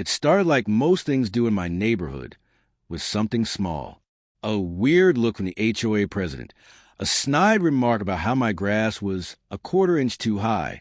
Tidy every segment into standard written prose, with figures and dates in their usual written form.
It started like most things do in my neighborhood, with something small. A weird look from the HOA president, a snide remark about how my grass was a quarter-inch too high,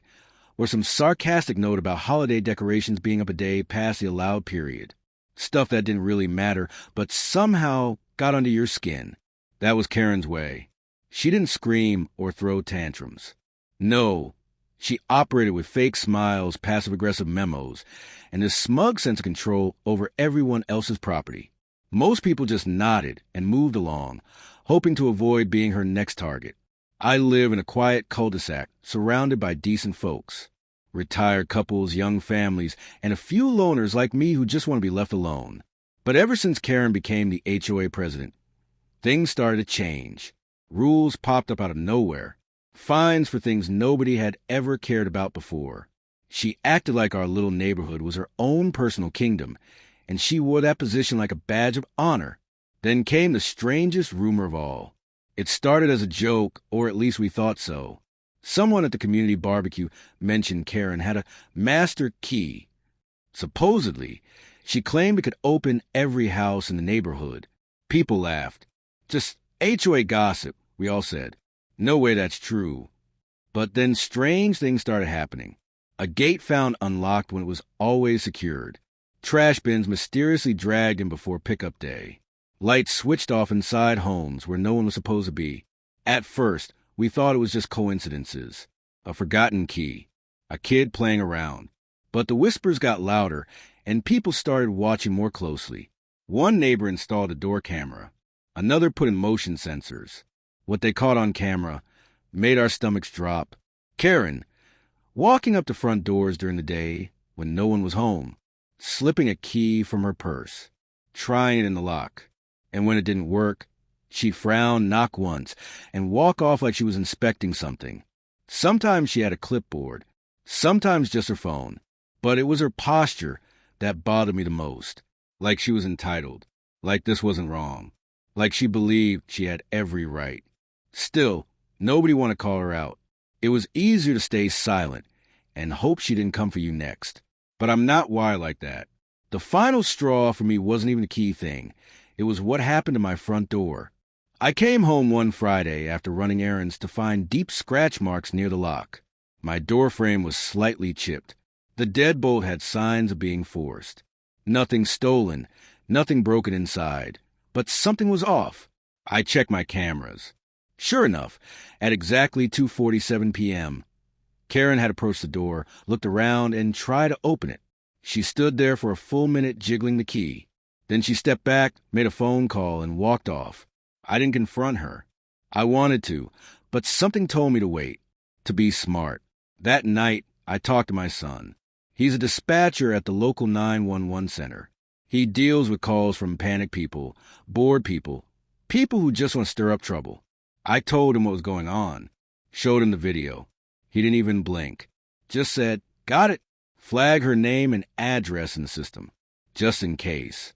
or some sarcastic note about holiday decorations being up a day past the allowed period. Stuff that didn't really matter, but somehow got under your skin. That was Karen's way. She didn't scream or throw tantrums. No, she operated with fake smiles, passive-aggressive memos, and a smug sense of control over everyone else's property. Most people just nodded and moved along, hoping to avoid being her next target. I live in a quiet cul-de-sac surrounded by decent folks. Retired couples, young families, and a few loners like me who just want to be left alone. But ever since Karen became the HOA president, things started to change. Rules popped up out of nowhere. Fines for things nobody had ever cared about before. She acted like our little neighborhood was her own personal kingdom, and she wore that position like a badge of honor. Then came the strangest rumor of all. It started as a joke, or at least we thought so. Someone at the community barbecue mentioned Karen had a master key. Supposedly, she claimed it could open every house in the neighborhood. People laughed. Just HOA gossip, we all said. No way that's true. But then strange things started happening. A gate found unlocked when it was always secured. Trash bins mysteriously dragged in before pickup day. Lights switched off inside homes where no one was supposed to be. At first, we thought it was just coincidences. A forgotten key. A kid playing around. But the whispers got louder, and people started watching more closely. One neighbor installed a door camera. Another put in motion sensors. What they caught on camera made our stomachs drop. Karen, walking up to front doors during the day when no one was home, slipping a key from her purse, trying it in the lock. And when it didn't work, she'd frown, knock once, and walk off like she was inspecting something. Sometimes she had a clipboard, sometimes just her phone. But it was her posture that bothered me the most. Like she was entitled. Like this wasn't wrong. Like she believed she had every right. Still, nobody wanted to call her out. It was easier to stay silent and hope she didn't come for you next. But I'm not wired like that. The final straw for me wasn't even the key thing. It was what happened to my front door. I came home one Friday after running errands to find deep scratch marks near the lock. My door frame was slightly chipped. The deadbolt had signs of being forced. Nothing stolen, nothing broken inside. But something was off. I checked my cameras. Sure enough, at exactly 2:47 p.m., Karen had approached the door, looked around, and tried to open it. She stood there for a full minute jiggling the key. Then she stepped back, made a phone call, and walked off. I didn't confront her. I wanted to, but something told me to wait, to be smart. That night, I talked to my son. He's a dispatcher at the local 911 center. He deals with calls from panicked people, bored people, people who just want to stir up trouble. I told him what was going on, showed him the video. He didn't even blink. Just said, "Got it." Flag her name and address in the system, just in case.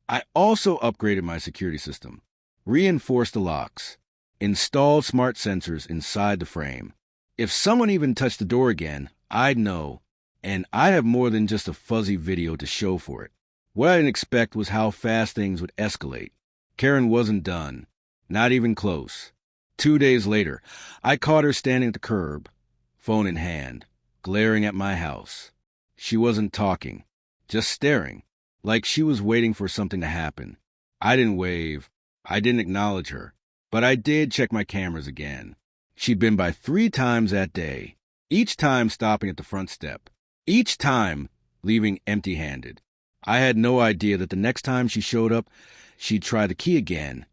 I also upgraded my security system, reinforced the locks, installed smart sensors inside the frame. If someone even touched the door again, I'd know, and I'd have more than just a fuzzy video to show for it. What I didn't expect was how fast things would escalate. Karen wasn't done, not even close. 2 days later, I caught her standing at the curb, phone in hand, glaring at my house. She wasn't talking, just staring, like she was waiting for something to happen. I didn't wave. I didn't acknowledge her. But I did check my cameras again. She'd been by 3 times that day, each time stopping at the front step, each time leaving empty-handed. I had no idea that the next time she showed up, she'd try the key again.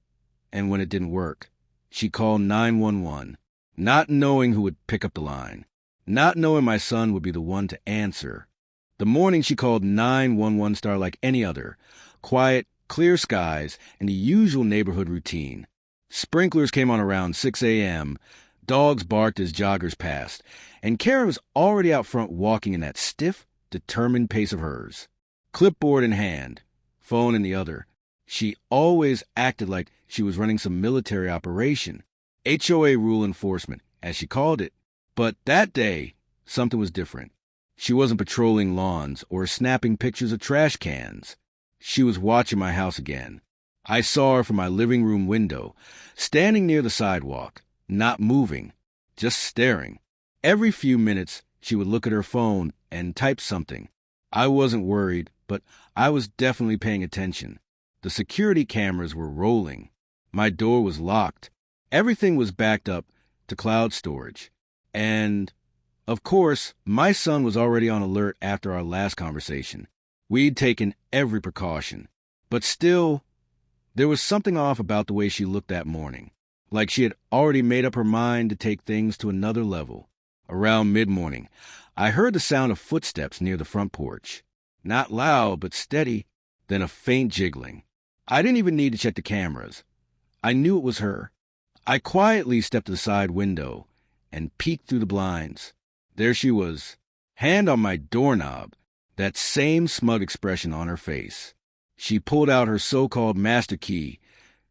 And when it didn't work, she called 911, not knowing who would pick up the line, not knowing my son would be the one to answer. The morning she called 911 started like any other, quiet, clear skies, and the usual neighborhood routine. Sprinklers came on around 6 a.m., dogs barked as joggers passed, and Karen was already out front walking in that stiff, determined pace of hers. Clipboard in hand, phone in the other. She always acted like she was running some military operation, HOA rule enforcement, as she called it. But that day, something was different. She wasn't patrolling lawns or snapping pictures of trash cans. She was watching my house again. I saw her from my living room window, standing near the sidewalk, not moving, just staring. Every few minutes, she would look at her phone and type something. I wasn't worried, but I was definitely paying attention. The security cameras were rolling. My door was locked. Everything was backed up to cloud storage. And, of course, my son was already on alert after our last conversation. We'd taken every precaution. But still, there was something off about the way she looked that morning, like she had already made up her mind to take things to another level. Around mid-morning, I heard the sound of footsteps near the front porch. Not loud, but steady, then a faint jiggling. I didn't even need to check the cameras. I knew it was her. I quietly stepped to the side window and peeked through the blinds. There she was, hand on my doorknob, that same smug expression on her face. She pulled out her so-called master key,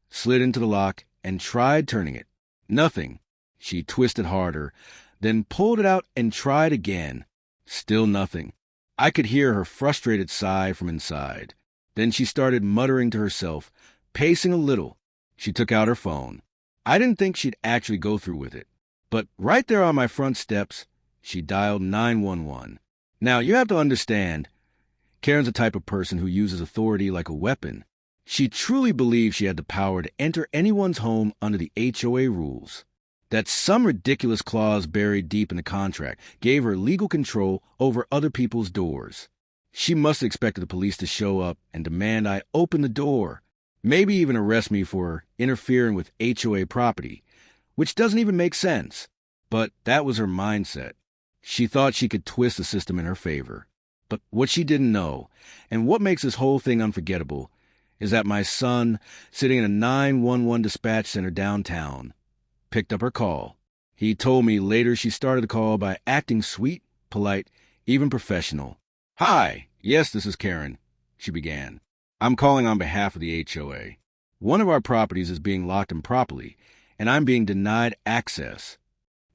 slid into the lock, and tried turning it. Nothing. She twisted harder, then pulled it out and tried again. Still nothing. I could hear her frustrated sigh from inside. Then she started muttering to herself, pacing a little. She took out her phone. I didn't think she'd actually go through with it. But right there on my front steps, she dialed 911. Now, you have to understand, Karen's the type of person who uses authority like a weapon. She truly believed she had the power to enter anyone's home under the HOA rules. That some ridiculous clause buried deep in the contract gave her legal control over other people's doors. She must have expected the police to show up and demand I open the door, maybe even arrest me for interfering with HOA property, which doesn't even make sense. But that was her mindset. She thought she could twist the system in her favor. But what she didn't know, and what makes this whole thing unforgettable, is that my son, sitting in a 911 dispatch center downtown, picked up her call. He told me later she started the call by acting sweet, polite, even professional. "Hi, yes, this is Karen," she began. "I'm calling on behalf of the HOA. One of our properties is being locked improperly, and I'm being denied access."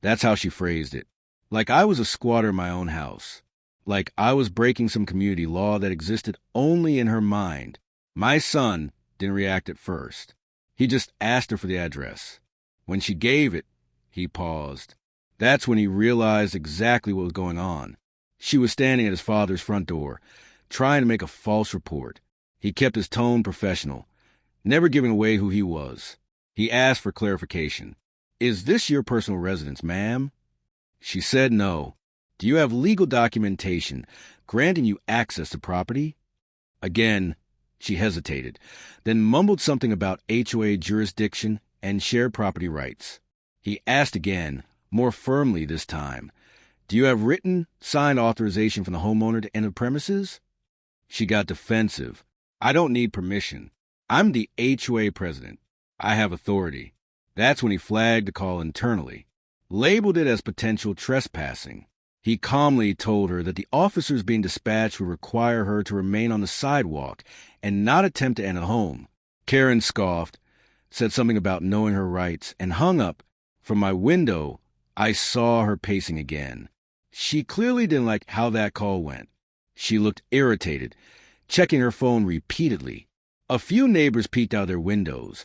That's how she phrased it. Like I was a squatter in my own house. Like I was breaking some community law that existed only in her mind. My son didn't react at first. He just asked her for the address. When she gave it, he paused. That's when he realized exactly what was going on. She was standing at his father's front door, trying to make a false report. He kept his tone professional, never giving away who he was. He asked for clarification. "Is this your personal residence, ma'am?" She said no. "Do you have legal documentation granting you access to property?" Again, she hesitated, then mumbled something about HOA jurisdiction and shared property rights. He asked again, more firmly this time, "Do you have written, signed authorization from the homeowner to enter premises?" She got defensive. "I don't need permission. I'm the HOA president. I have authority." That's when he flagged the call internally, labeled it as potential trespassing. He calmly told her that the officers being dispatched would require her to remain on the sidewalk and not attempt to enter the home. Karen scoffed, said something about knowing her rights, and hung up. From my window, I saw her pacing again. She clearly didn't like how that call went. She looked irritated, checking her phone repeatedly. A few neighbors peeked out their windows,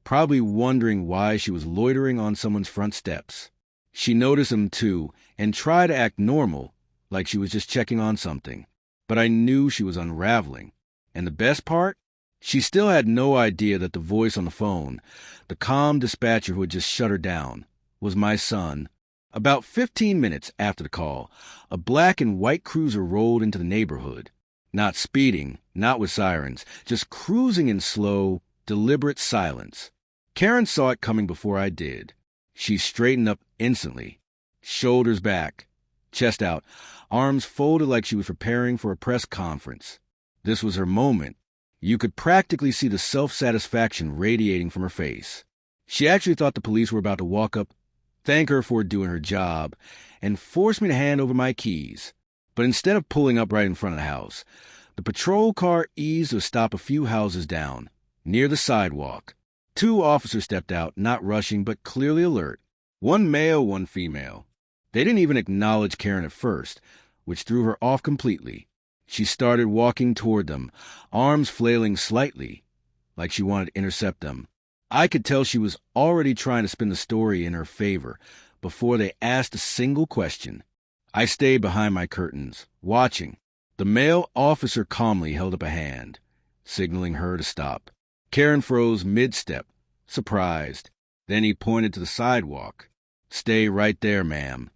probably wondering why she was loitering on someone's front steps. She noticed them too and tried to act normal, like she was just checking on something. But I knew she was unraveling. And the best part? She still had no idea that the voice on the phone, the calm dispatcher who had just shut her down, was my son. About 15 minutes after the call, a black and white cruiser rolled into the neighborhood. Not speeding, not with sirens, just cruising in slow, deliberate silence. Karen saw it coming before I did. She straightened up instantly, shoulders back, chest out, arms folded like she was preparing for a press conference. This was her moment. You could practically see the self-satisfaction radiating from her face. She actually thought the police were about to walk up, thank her for doing her job, and force me to hand over my keys. But instead of pulling up right in front of the house, the patrol car eased to stop a few houses down, near the sidewalk. 2 officers stepped out, not rushing, but clearly alert. 1 male, 1 female. They didn't even acknowledge Karen at first, which threw her off completely. She started walking toward them, arms flailing slightly, like she wanted to intercept them. I could tell she was already trying to spin the story in her favor before they asked a single question. I stayed behind my curtains, watching. The male officer calmly held up a hand, signaling her to stop. Karen froze mid-step, surprised. Then he pointed to the sidewalk. "Stay right there, ma'am,"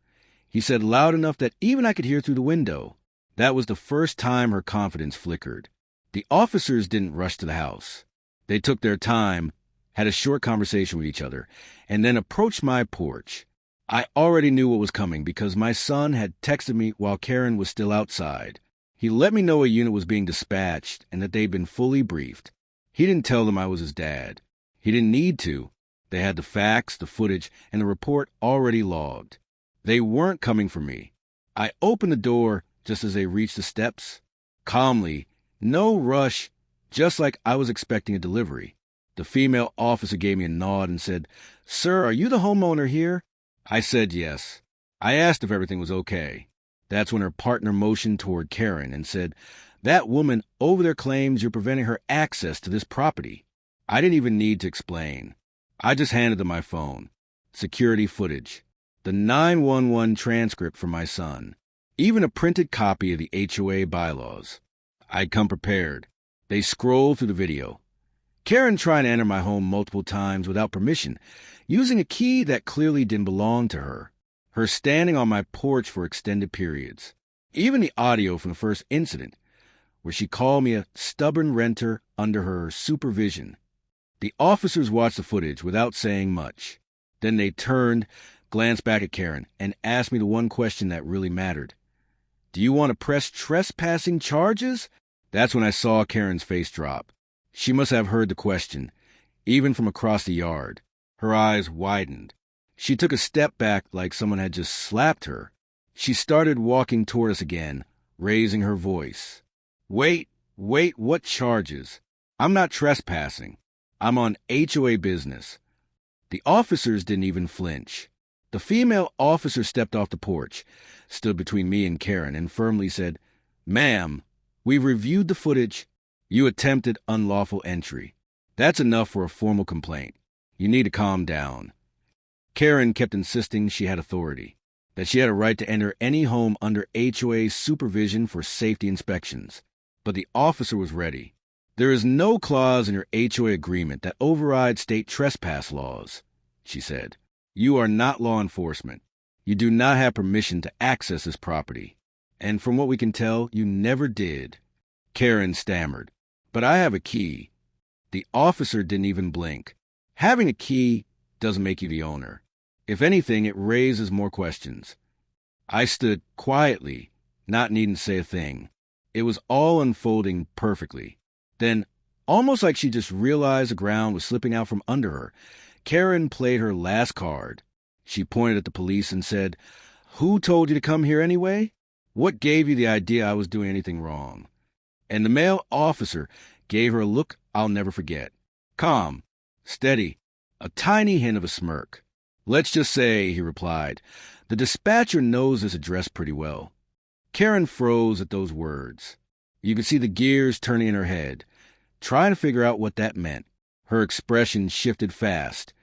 he said loud enough that even I could hear through the window. That was the first time her confidence flickered. The officers didn't rush to the house. They took their time, had a short conversation with each other, and then approached my porch. I already knew what was coming because my son had texted me while Karen was still outside. He let me know a unit was being dispatched and that they'd been fully briefed. He didn't tell them I was his dad. He didn't need to. They had the facts, the footage, and the report already logged. They weren't coming for me. I opened the door just as they reached the steps. Calmly, no rush, just like I was expecting a delivery. The female officer gave me a nod and said, "Sir, are you the homeowner here?" I said yes. I asked if everything was okay. That's when her partner motioned toward Karen and said, "That woman over there claims you're preventing her access to this property." I didn't even need to explain. I just handed them my phone, security footage, the 911 transcript from my son, even a printed copy of the HOA bylaws. I'd come prepared. They scrolled through the video. Karen trying to enter my home multiple times without permission, using a key that clearly didn't belong to her. Her standing on my porch for extended periods. Even the audio from the first incident, where she called me a stubborn renter under her supervision. The officers watched the footage without saying much. Then they turned, glanced back at Karen, and asked me the one question that really mattered. "Do you want to press trespassing charges?" That's when I saw Karen's face drop. She must have heard the question, even from across the yard. Her eyes widened. She took a step back like someone had just slapped her. She started walking toward us again, raising her voice. Wait, what charges? I'm not trespassing. I'm on HOA business." The officers didn't even flinch. The female officer stepped off the porch, stood between me and Karen, and firmly said, "Ma'am, we've reviewed the footage. You attempted unlawful entry. That's enough for a formal complaint. You need to calm down." Karen kept insisting she had authority, that she had a right to enter any home under HOA supervision for safety inspections. But the officer was ready. "There is no clause in your HOA agreement that overrides state trespass laws," she said. "You are not law enforcement. You do not have permission to access this property. And from what we can tell, you never did." Karen stammered, "But I have a key." The officer didn't even blink. Having a key doesn't make you the owner. If anything, it raises more questions. I stood quietly, not needing to say a thing. It was all unfolding perfectly. Then, almost like she just realized the ground was slipping out from under her, Karen played her last card. She pointed at the police and said, "Who told you to come here anyway? What gave you the idea I was doing anything wrong?" And the male officer gave her a look I'll never forget. Calm, steady, a tiny hint of a smirk. "Let's just say," he replied, "the dispatcher knows this address pretty well." Karen froze at those words. You could see the gears turning in her head, trying to figure out what that meant. Her expression shifted fast,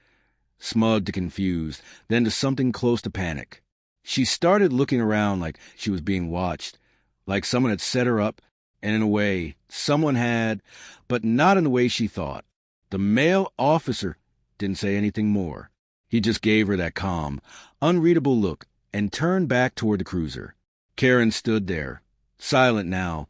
smug to confused, then to something close to panic. She started looking around like she was being watched, like someone had set her up, and in a way, someone had, but not in the way she thought. The male officer didn't say anything more. He just gave her that calm, unreadable look and turned back toward the cruiser. Karen stood there, silent now,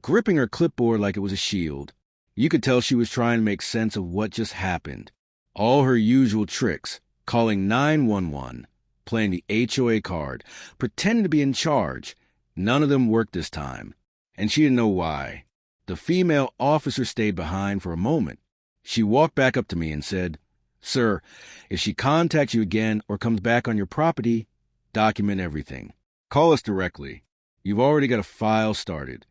gripping her clipboard like it was a shield. You could tell she was trying to make sense of what just happened. All her usual tricks, calling 911, playing the HOA card, pretending to be in charge, none of them worked this time. And she didn't know why. The female officer stayed behind for a moment. She walked back up to me and said, "Sir, if she contacts you again or comes back on your property, document everything. Call us directly. You've already got a file started."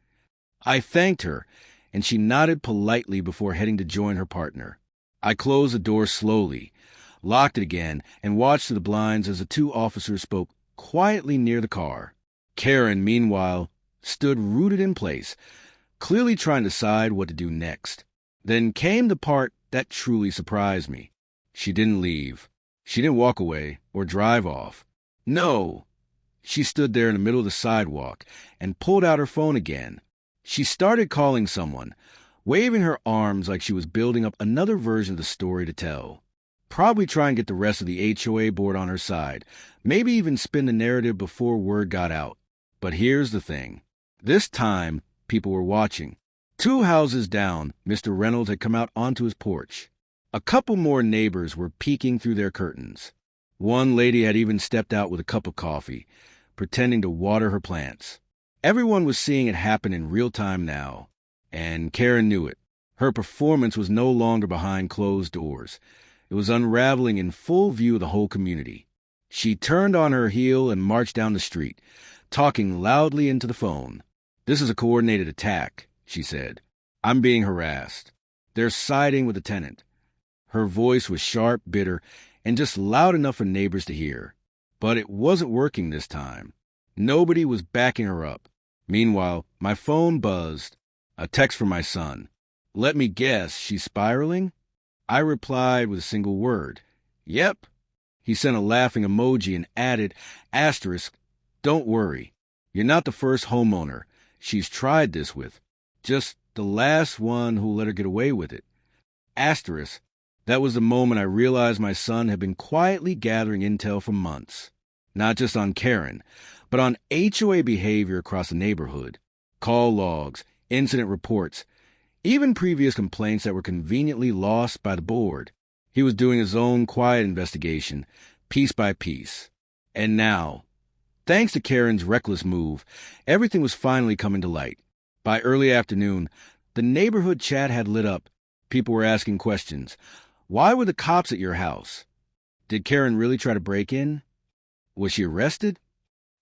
I thanked her, and she nodded politely before heading to join her partner. I closed the door slowly, locked it again, and watched through the blinds as the two officers spoke quietly near the car. Karen, meanwhile, stood rooted in place, clearly trying to decide what to do next. Then came the part that truly surprised me. She didn't leave. She didn't walk away or drive off. No! She stood there in the middle of the sidewalk and pulled out her phone again. She started calling someone, waving her arms like she was building up another version of the story to tell. Probably try and get the rest of the HOA board on her side, maybe even spin the narrative before word got out. But here's the thing. This time, people were watching. 2 houses down, Mr. Reynolds had come out onto his porch. A couple more neighbors were peeking through their curtains. One lady had even stepped out with a cup of coffee, pretending to water her plants. Everyone was seeing it happen in real time now, and Karen knew it. Her performance was no longer behind closed doors. It was unraveling in full view of the whole community. She turned on her heel and marched down the street, talking loudly into the phone. "This is a coordinated attack," she said. "I'm being harassed. They're siding with the tenant." Her voice was sharp, bitter, and just loud enough for neighbors to hear. But it wasn't working this time. Nobody was backing her up. Meanwhile, my phone buzzed. A text from my son. "Let me guess, she's spiraling?" I replied with a single word. "Yep." He sent a laughing emoji and added, asterisk, "Don't worry. You're not the first homeowner she's tried this with. Just the last one who let her get away with it." Asterisk. That was the moment I realized my son had been quietly gathering intel for months. Not just on Karen, but on HOA behavior across the neighborhood. Call logs, incident reports, even previous complaints that were conveniently lost by the board. He was doing his own quiet investigation, piece by piece. And now, thanks to Karen's reckless move, everything was finally coming to light. By early afternoon, the neighborhood chat had lit up. People were asking questions. Why were the cops at your house? Did Karen really try to break in? Was she arrested?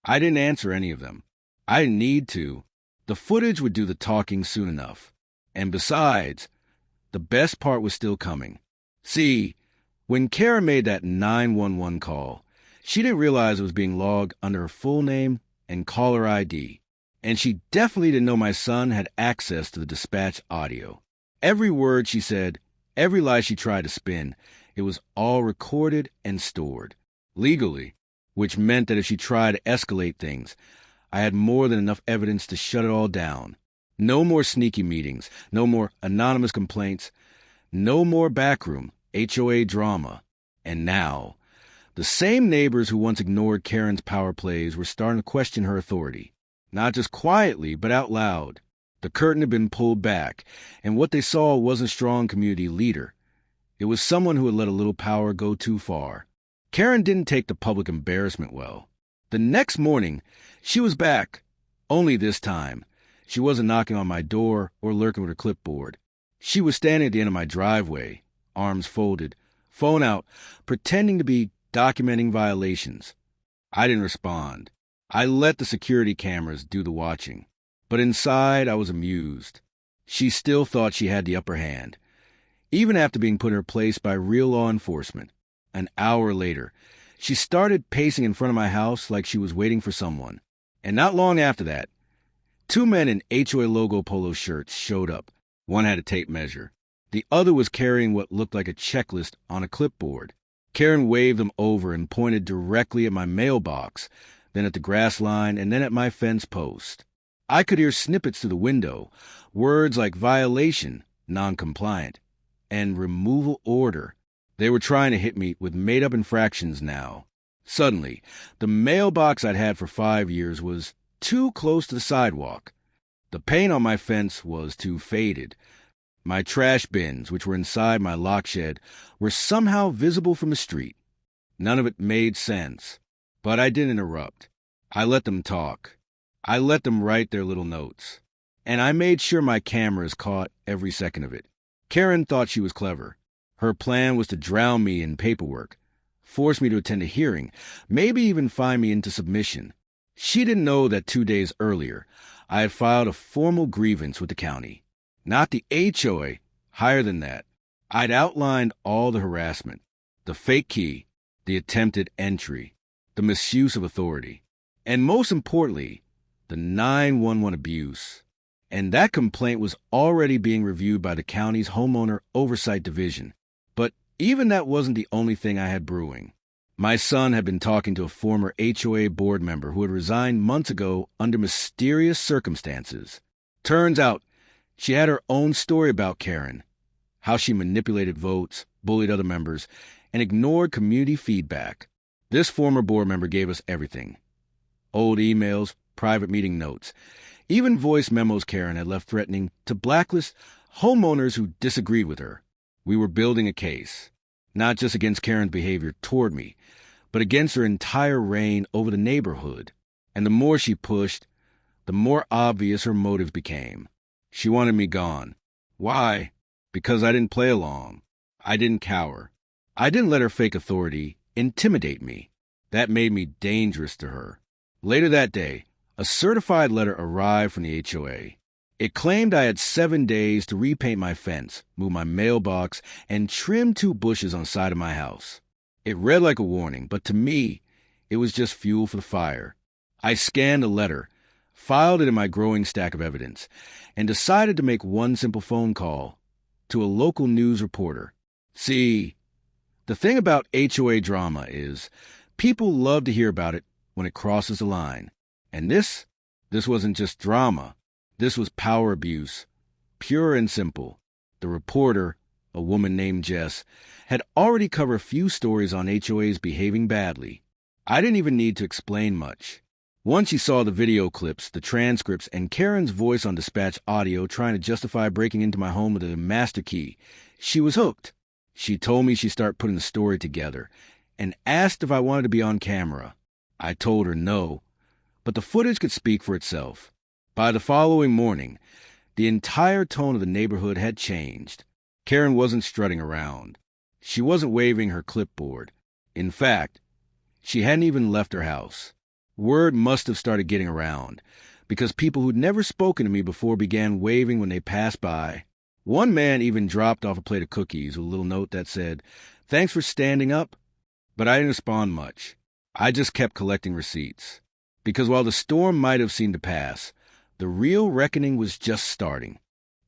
I didn't answer any of them. I didn't need to. The footage would do the talking soon enough. And besides, the best part was still coming. See, when Karen made that 911 call, she didn't realize it was being logged under her full name and caller ID. And she definitely didn't know my son had access to the dispatch audio. Every word she said, every lie she tried to spin, it was all recorded and stored. Legally. Which meant that if she tried to escalate things, I had more than enough evidence to shut it all down. No more sneaky meetings, no more anonymous complaints, no more backroom, HOA drama. And now, the same neighbors who once ignored Karen's power plays were starting to question her authority. Not just quietly, but out loud. The curtain had been pulled back, and what they saw wasn't a strong community leader. It was someone who had let a little power go too far. Karen didn't take the public embarrassment well. The next morning, she was back. Only this time, she wasn't knocking on my door or lurking with her clipboard. She was standing at the end of my driveway, arms folded, phone out, pretending to be documenting violations. I didn't respond. I let the security cameras do the watching. But inside, I was amused. She still thought she had the upper hand, even after being put in her place by real law enforcement. An hour later, she started pacing in front of my house like she was waiting for someone. And not long after that, 2 men in HOA logo polo shirts showed up. One had a tape measure. The other was carrying what looked like a checklist on a clipboard. Karen waved them over and pointed directly at my mailbox, then at the grass line, and then at my fence post. I could hear snippets through the window, words like violation, non-compliant, and removal order. They were trying to hit me with made-up infractions now. Suddenly, the mailbox I'd had for 5 years was too close to the sidewalk. The paint on my fence was too faded. My trash bins, which were inside my lock shed, were somehow visible from the street. None of it made sense. But I didn't interrupt. I let them talk. I let them write their little notes. And I made sure my cameras caught every second of it. Karen thought she was clever. Her plan was to drown me in paperwork, force me to attend a hearing, maybe even find me into submission. She didn't know that 2 days earlier, I had filed a formal grievance with the county. Not the HOA, higher than that. I'd outlined all the harassment, the fake key, the attempted entry, the misuse of authority. And most importantly, the 911 abuse. And that complaint was already being reviewed by the county's Homeowner Oversight Division. But even that wasn't the only thing I had brewing. My son had been talking to a former HOA board member who had resigned months ago under mysterious circumstances. Turns out, she had her own story about Karen, how she manipulated votes, bullied other members, and ignored community feedback. This former board member gave us everything. Old emails, private meeting notes, even voice memos Karen had left threatening to blacklist homeowners who disagreed with her. We were building a case, not just against Karen's behavior toward me, but against her entire reign over the neighborhood. And the more she pushed, the more obvious her motives became. She wanted me gone. Why? Because I didn't play along. I didn't cower. I didn't let her fake authority intimidate me. That made me dangerous to her. Later that day, a certified letter arrived from the HOA. It claimed I had 7 days to repaint my fence, move my mailbox, and trim 2 bushes on the side of my house. It read like a warning, but to me, it was just fuel for the fire. I scanned the letter, filed it in my growing stack of evidence, and decided to make one simple phone call to a local news reporter. See, the thing about HOA drama is people love to hear about it when it crosses the line. And this wasn't just drama. This was power abuse, pure and simple. The reporter, a woman named Jess, had already covered a few stories on HOAs behaving badly. I didn't even need to explain much. Once she saw the video clips, the transcripts, and Karen's voice on dispatch audio trying to justify breaking into my home with a master key, she was hooked. She told me she'd start putting the story together and asked if I wanted to be on camera. I told her no, but the footage could speak for itself. By the following morning, the entire tone of the neighborhood had changed. Karen wasn't strutting around. She wasn't waving her clipboard. In fact, she hadn't even left her house. Word must have started getting around, because people who'd never spoken to me before began waving when they passed by. One man even dropped off a plate of cookies with a little note that said, "Thanks for standing up." But I didn't respond much. I just kept collecting receipts. Because while the storm might have seemed to pass, the real reckoning was just starting.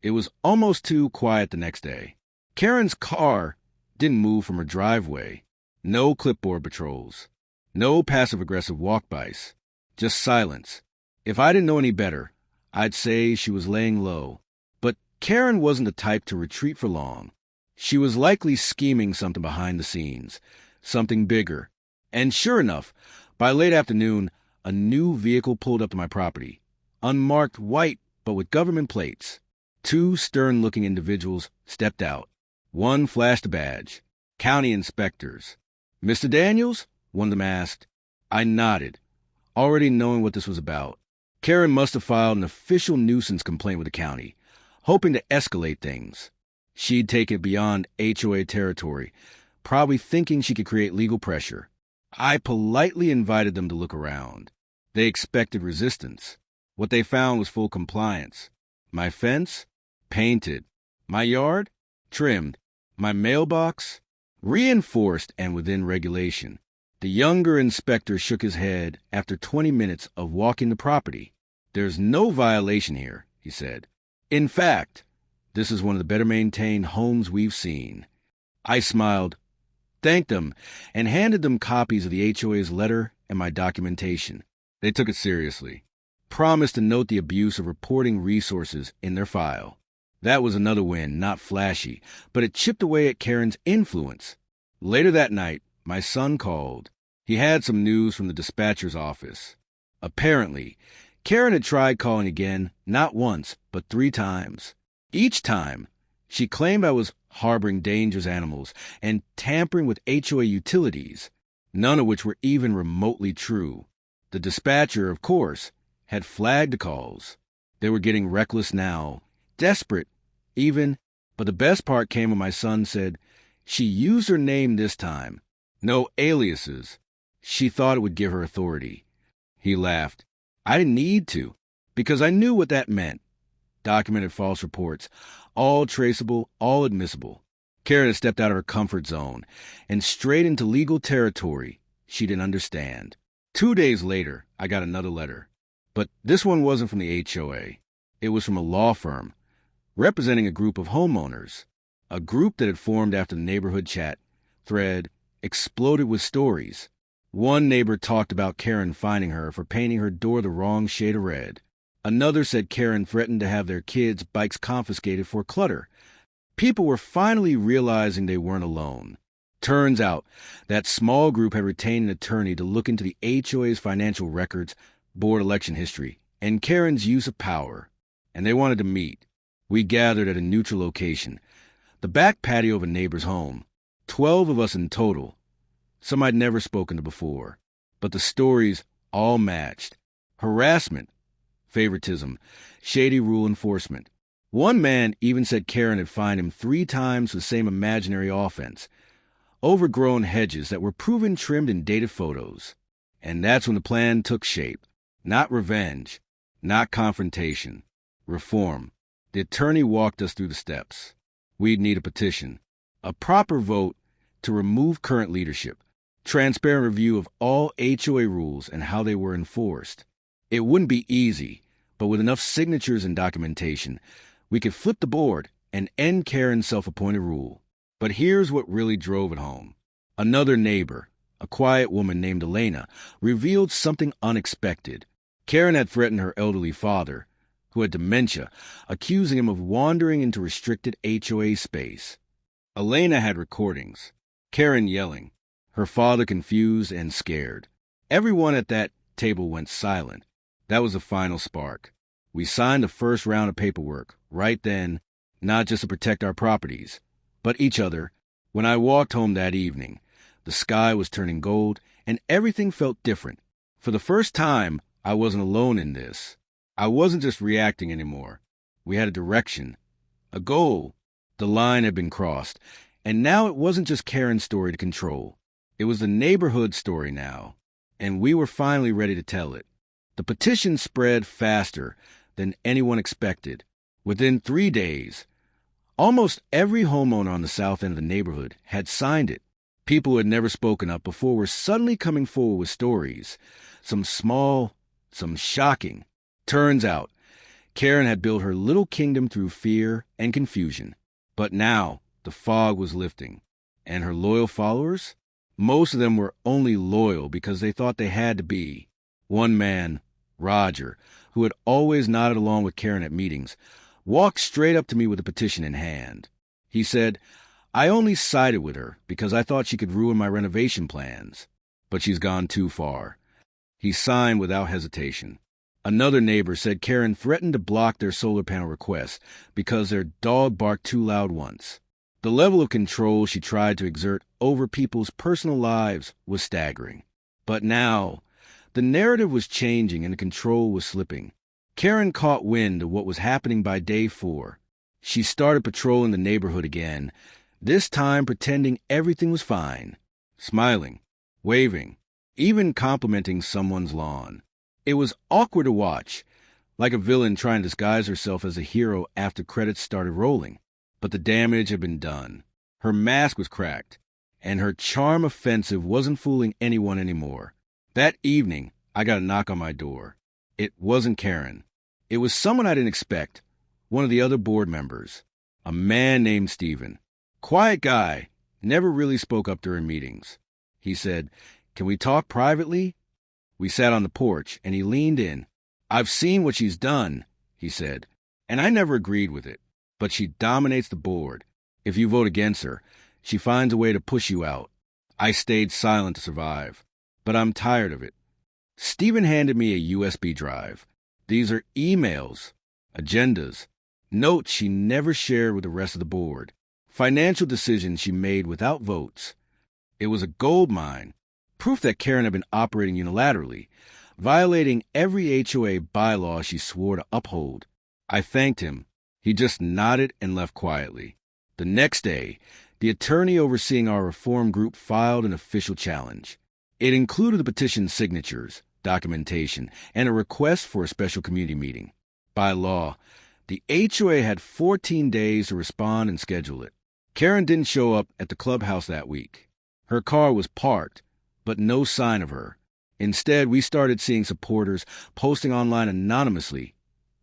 It was almost too quiet the next day. Karen's car didn't move from her driveway. No clipboard patrols. No passive-aggressive walk-bys. Just silence. If I didn't know any better, I'd say she was laying low. But Karen wasn't the type to retreat for long. She was likely scheming something behind the scenes, something bigger. And sure enough, by late afternoon, a new vehicle pulled up to my property. Unmarked white, but with government plates. 2 stern-looking individuals stepped out. One flashed a badge. County inspectors. "Mr. Daniels?" one of them asked. I nodded, already knowing what this was about. Karen must have filed an official nuisance complaint with the county, hoping to escalate things. She'd take it beyond HOA territory, probably thinking she could create legal pressure. I politely invited them to look around. They expected resistance. What they found was full compliance. My fence? Painted. My yard? Trimmed. My mailbox? Reinforced and within regulation. The younger inspector shook his head after 20 minutes of walking the property. "There's no violation here," he said. "In fact, this is one of the better-maintained homes we've seen." I smiled, thanked them, and handed them copies of the HOA's letter and my documentation. They took it seriously. Promised to note the abuse of reporting resources in their file. That was another win, not flashy, but it chipped away at Karen's influence. Later that night, my son called. He had some news from the dispatcher's office. Apparently, Karen had tried calling again, not once, but 3 times. Each time, she claimed I was harboring dangerous animals and tampering with HOA utilities, none of which were even remotely true. The dispatcher, of course, had flagged the calls. They were getting reckless now, desperate, even, but the best part came when my son said she used her name this time. No aliases. She thought it would give her authority. He laughed. I didn't need to, because I knew what that meant. Documented false reports, all traceable, all admissible. Karen had stepped out of her comfort zone and straight into legal territory she didn't understand. 2 days later, I got another letter. But this one wasn't from the HOA. It was from a law firm, representing a group of homeowners, a group that had formed after the neighborhood chat thread exploded with stories. One neighbor talked about Karen finding her for painting her door the wrong shade of red. Another said Karen threatened to have their kids' bikes confiscated for clutter. People were finally realizing they weren't alone. Turns out that small group had retained an attorney to look into the HOA's financial records, board election history, and Karen's use of power. And they wanted to meet. We gathered at a neutral location, the back patio of a neighbor's home. 12 of us in total. Some I'd never spoken to before. But the stories all matched. Harassment, favoritism, shady rule enforcement. One man even said Karen had fined him 3 times for the same imaginary offense. Overgrown hedges that were proven trimmed in dated photos. And that's when the plan took shape. Not revenge, not confrontation. Reform. The attorney walked us through the steps. We'd need a petition, a proper vote to remove current leadership, transparent review of all HOA rules and how they were enforced. It wouldn't be easy, but with enough signatures and documentation, we could flip the board and end Karen's self-appointed rule. But here's what really drove it home. Another neighbor, a quiet woman named Elena, revealed something unexpected. Karen had threatened her elderly father, who had dementia, accusing him of wandering into restricted HOA space. Elena had recordings. Karen yelling, her father confused and scared. Everyone at that table went silent. That was the final spark. We signed the first round of paperwork, right then, not just to protect our properties, but each other. When I walked home that evening, the sky was turning gold, and everything felt different. For the first time, I wasn't alone in this. I wasn't just reacting anymore. We had a direction, a goal. The line had been crossed, and now it wasn't just Karen's story to control. It was the neighborhood story now, and we were finally ready to tell it. The petition spread faster than anyone expected. Within 3 days, almost every homeowner on the south end of the neighborhood had signed it. People who had never spoken up before were suddenly coming forward with stories, some small, some shocking. Turns out, Karen had built her little kingdom through fear and confusion. But now, the fog was lifting. And her loyal followers? Most of them were only loyal because they thought they had to be. One man, Roger, who had always nodded along with Karen at meetings, walked straight up to me with a petition in hand. He said, "I only sided with her because I thought she could ruin my renovation plans. But she's gone too far." He signed without hesitation. Another neighbor said Karen threatened to block their solar panel requests because their dog barked too loud once. The level of control she tried to exert over people's personal lives was staggering. But now, the narrative was changing and the control was slipping. Karen caught wind of what was happening by day 4. She started patrolling the neighborhood again, this time pretending everything was fine, smiling, waving, even complimenting someone's lawn. It was awkward to watch, like a villain trying to disguise herself as a hero after credits started rolling. But the damage had been done. Her mask was cracked, and her charm offensive wasn't fooling anyone anymore. That evening, I got a knock on my door. It wasn't Karen. It was someone I didn't expect, one of the other board members, a man named Stephen. Quiet guy, never really spoke up during meetings. He said, "Can we talk privately?" We sat on the porch, and he leaned in. "I've seen what she's done," he said, "and I never agreed with it. But she dominates the board. If you vote against her, she finds a way to push you out. I stayed silent to survive, but I'm tired of it." Stephen handed me a USB drive. These are emails, agendas, notes she never shared with the rest of the board, financial decisions she made without votes. It was a gold mine. Proof that Karen had been operating unilaterally, violating every HOA bylaw she swore to uphold. I thanked him. He just nodded and left quietly. The next day, the attorney overseeing our reform group filed an official challenge. It included the petition's signatures, documentation, and a request for a special community meeting. By law, the HOA had 14 days to respond and schedule it. Karen didn't show up at the clubhouse that week. Her car was parked, but no sign of her. Instead, we started seeing supporters posting online anonymously,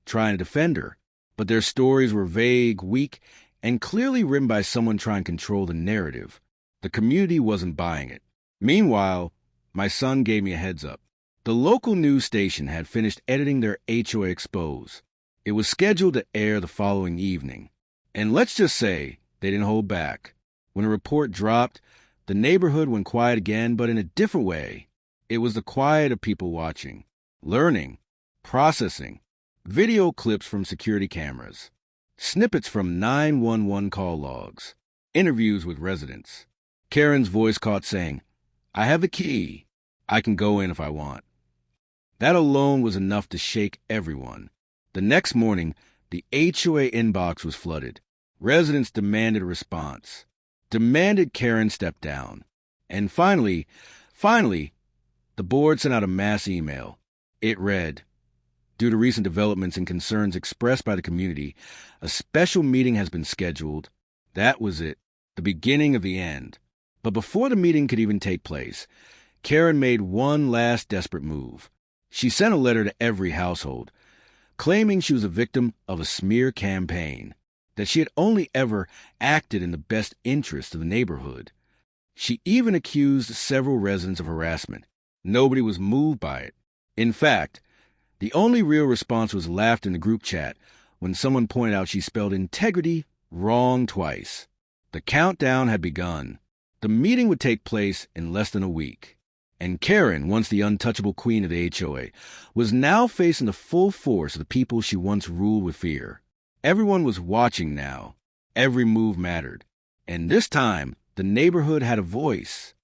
trying to defend her. But their stories were vague, weak, and clearly written by someone trying to control the narrative. The community wasn't buying it. Meanwhile, my son gave me a heads up. The local news station had finished editing their HOA expose. It was scheduled to air the following evening. And let's just say they didn't hold back. When the report dropped, the neighborhood went quiet again, but in a different way. It was the quiet of people watching, learning, processing, video clips from security cameras, snippets from 911 call logs, interviews with residents. Karen's voice caught saying, "I have the key. I can go in if I want." That alone was enough to shake everyone. The next morning, the HOA inbox was flooded. Residents demanded a response, demanded Karen step down. And finally, the board sent out a mass email. It read, "Due to recent developments and concerns expressed by the community, a special meeting has been scheduled." That was it, the beginning of the end. But before the meeting could even take place, Karen made one last desperate move. She sent a letter to every household, claiming she was a victim of a smear campaign, that she had only ever acted in the best interest of the neighborhood. She even accused several residents of harassment. Nobody was moved by it. In fact, the only real response was laughter in the group chat when someone pointed out she spelled integrity wrong twice. The countdown had begun. The meeting would take place in less than a week. And Karen, once the untouchable queen of the HOA, was now facing the full force of the people she once ruled with fear. Everyone was watching now. Every move mattered. And this time, the neighborhood had a voice.